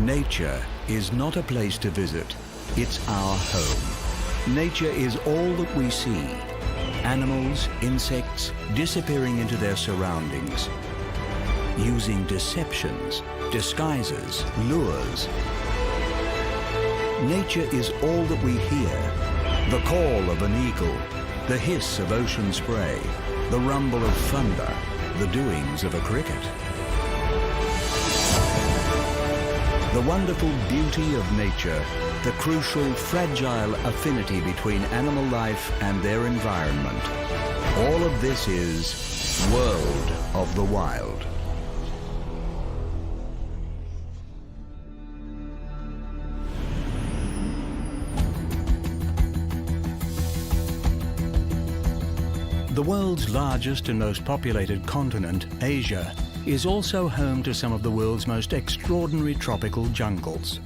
Nature is not a place to visit, it's our home. Nature is all that we see. Animals, insects, disappearing into their surroundings, using deceptions, disguises, lures. Nature is all that we hear. The call of an eagle, the hiss of ocean spray, the rumble of thunder, the doings of a cricket. The wonderful beauty of nature, the crucial, fragile affinity between animal life and their environment. All of this is World of the Wild. The world's largest and most populated continent, Asia, is also home to some of the world's most extraordinary tropical jungles.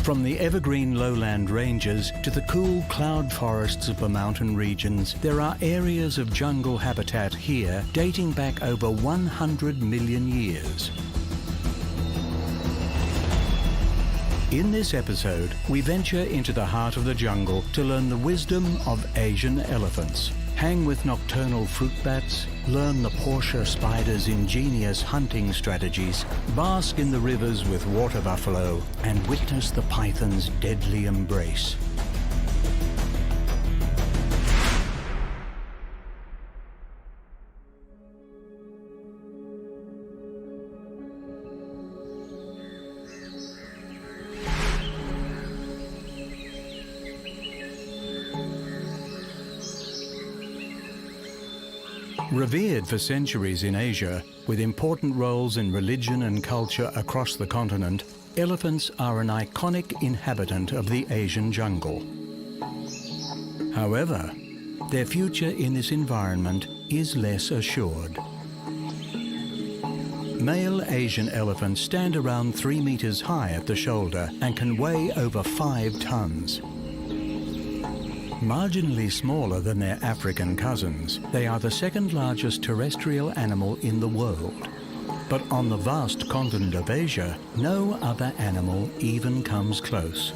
From the evergreen lowland ranges to the cool cloud forests of the mountain regions, there are areas of jungle habitat here dating back over 100 million years. In this episode, we venture into the heart of the jungle to learn the wisdom of Asian elephants. Hang with nocturnal fruit bats, learn the Portia spider's ingenious hunting strategies, bask in the rivers with water buffalo, and witness the python's deadly embrace. Revered for centuries in Asia, with important roles in religion and culture across the continent, elephants are an iconic inhabitant of the Asian jungle. However, their future in this environment is less assured. Male Asian elephants stand around 3 meters high at the shoulder and can weigh over 5 tons. Marginally smaller than their African cousins, they are the second largest terrestrial animal in the world. But on the vast continent of Asia, no other animal even comes close.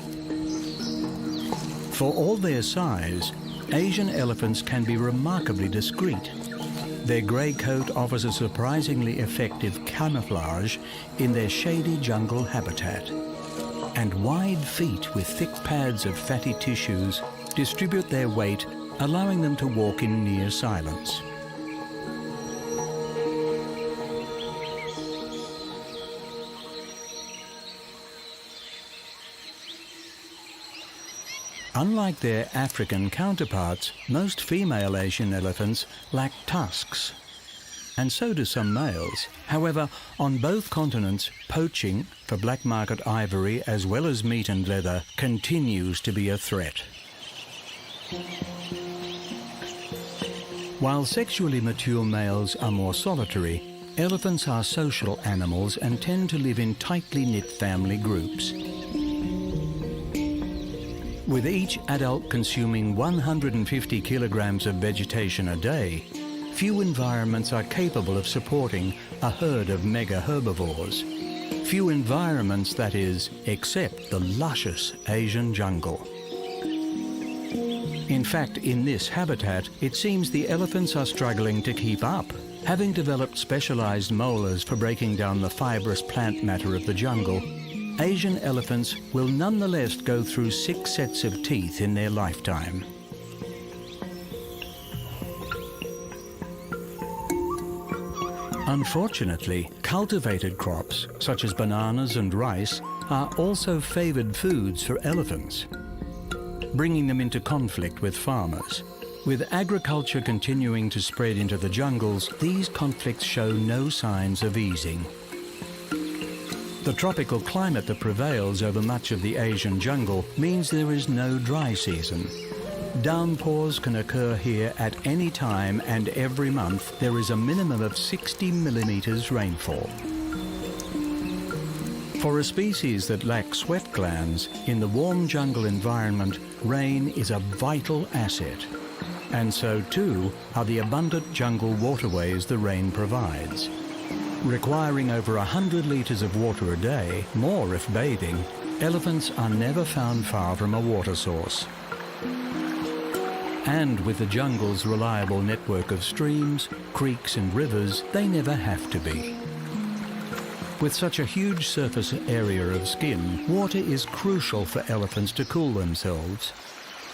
For all their size, Asian elephants can be remarkably discreet. Their grey coat offers a surprisingly effective camouflage in their shady jungle habitat. And wide feet with thick pads of fatty tissues distribute their weight, allowing them to walk in near silence. Unlike their African counterparts, most female Asian elephants lack tusks, and so do some males. However, on both continents, poaching for black market ivory as well as meat and leather continues to be a threat. While sexually mature males are more solitary, elephants are social animals and tend to live in tightly knit family groups. With each adult consuming 150 kilograms of vegetation a day, few environments are capable of supporting a herd of mega herbivores. Few environments, that is, except the luscious Asian jungle. In fact, in this habitat, it seems the elephants are struggling to keep up. Having developed specialized molars for breaking down the fibrous plant matter of the jungle, Asian elephants will nonetheless go through 6 sets of teeth in their lifetime. Unfortunately, cultivated crops, such as bananas and rice, are also favored foods for elephants, bringing them into conflict with farmers. With agriculture continuing to spread into the jungles, these conflicts show no signs of easing. The tropical climate that prevails over much of the Asian jungle means there is no dry season. Downpours can occur here at any time, and every month there is a minimum of 60 millimeters rainfall. For a species that lacks sweat glands, in the warm jungle environment, rain is a vital asset. And so too are the abundant jungle waterways the rain provides. Requiring over 100 litres of water a day, more if bathing, elephants are never found far from a water source. And with the jungle's reliable network of streams, creeks and rivers, they never have to be. With such a huge surface area of skin, water is crucial for elephants to cool themselves.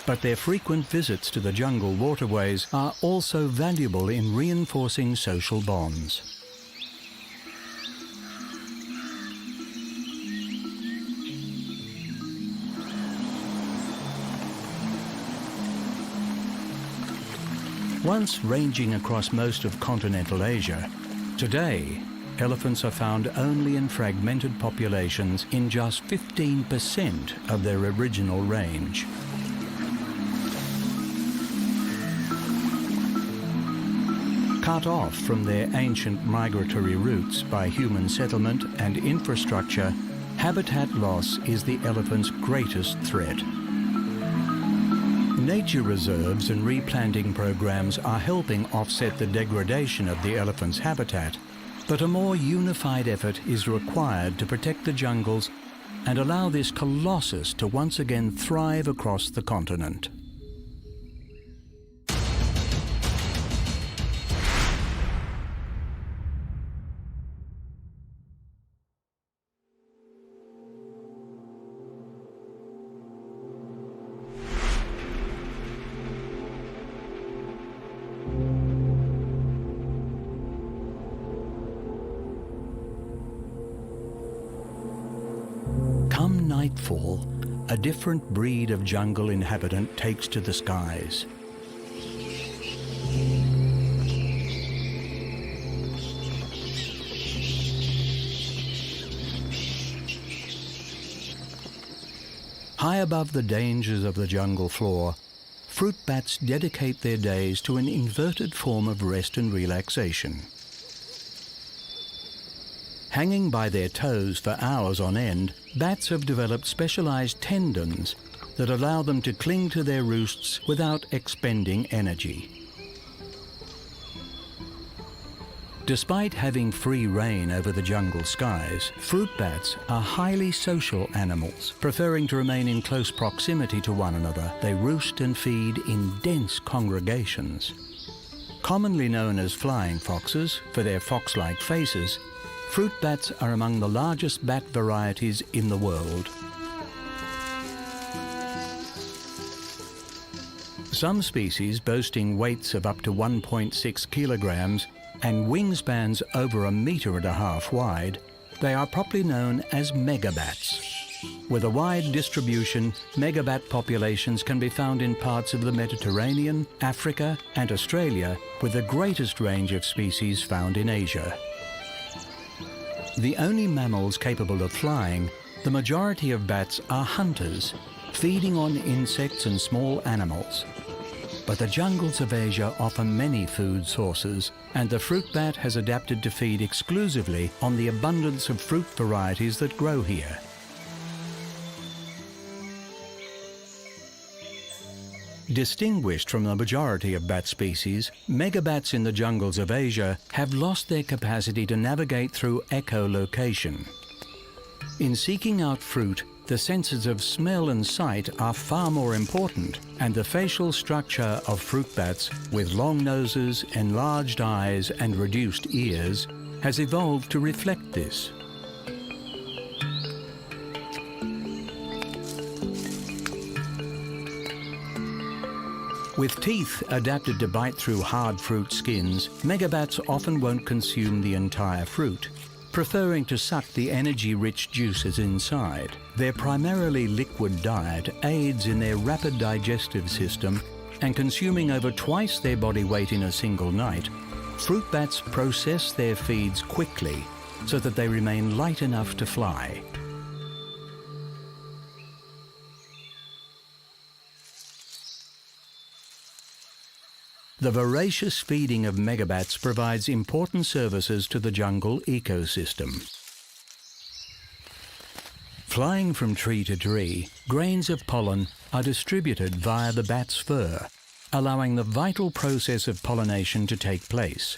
But their frequent visits to the jungle waterways are also valuable in reinforcing social bonds. Once ranging across most of continental Asia, today elephants are found only in fragmented populations in just 15% of their original range. Cut off from their ancient migratory routes by human settlement and infrastructure, habitat loss is the elephant's greatest threat. Nature reserves and replanting programs are helping offset the degradation of the elephant's habitat, but a more unified effort is required to protect the jungles and allow this colossus to once again thrive across the continent. Come nightfall, a different breed of jungle inhabitant takes to the skies. High above the dangers of the jungle floor, fruit bats dedicate their days to an inverted form of rest and relaxation. Hanging by their toes for hours on end, bats have developed specialized tendons that allow them to cling to their roosts without expending energy. Despite having free rein over the jungle skies, fruit bats are highly social animals. Preferring to remain in close proximity to one another, they roost and feed in dense congregations. Commonly known as flying foxes for their fox-like faces, fruit bats are among the largest bat varieties in the world. Some species boasting weights of up to 1.6 kilograms and wingspans over 1.5 meters wide, they are properly known as megabats. With a wide distribution, megabat populations can be found in parts of the Mediterranean, Africa and Australia, with the greatest range of species found in Asia. The only mammals capable of flying, the majority of bats are hunters, feeding on insects and small animals. But the jungles of Asia offer many food sources, and the fruit bat has adapted to feed exclusively on the abundance of fruit varieties that grow here. Distinguished from the majority of bat species, megabats in the jungles of Asia have lost their capacity to navigate through echolocation. In seeking out fruit, the senses of smell and sight are far more important, and the facial structure of fruit bats, with long noses, enlarged eyes and reduced ears, has evolved to reflect this. With teeth adapted to bite through hard fruit skins, megabats often won't consume the entire fruit, preferring to suck the energy-rich juices inside. Their primarily liquid diet aids in their rapid digestive system, and consuming over twice their body weight in a single night, fruit bats process their feeds quickly so that they remain light enough to fly. The voracious feeding of megabats provides important services to the jungle ecosystem. Flying from tree to tree, grains of pollen are distributed via the bat's fur, allowing the vital process of pollination to take place.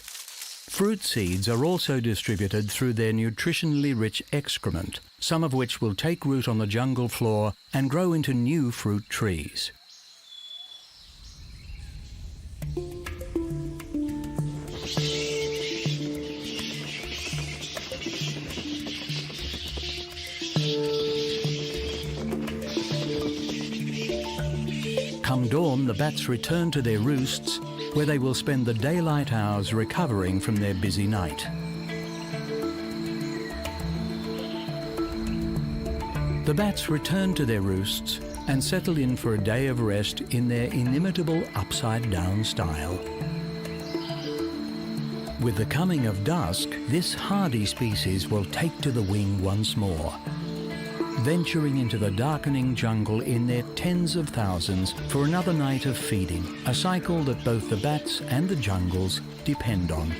Fruit seeds are also distributed through their nutritionally rich excrement, some of which will take root on the jungle floor and grow into new fruit trees. Come dawn, the bats return to their roosts, where they will spend the daylight hours recovering from their busy night. The bats return to their roosts and settle in for a day of rest in their inimitable upside-down style. With the coming of dusk, this hardy species will take to the wing once more, venturing into the darkening jungle in their tens of thousands for another night of feeding, a cycle that both the bats and the jungles depend on.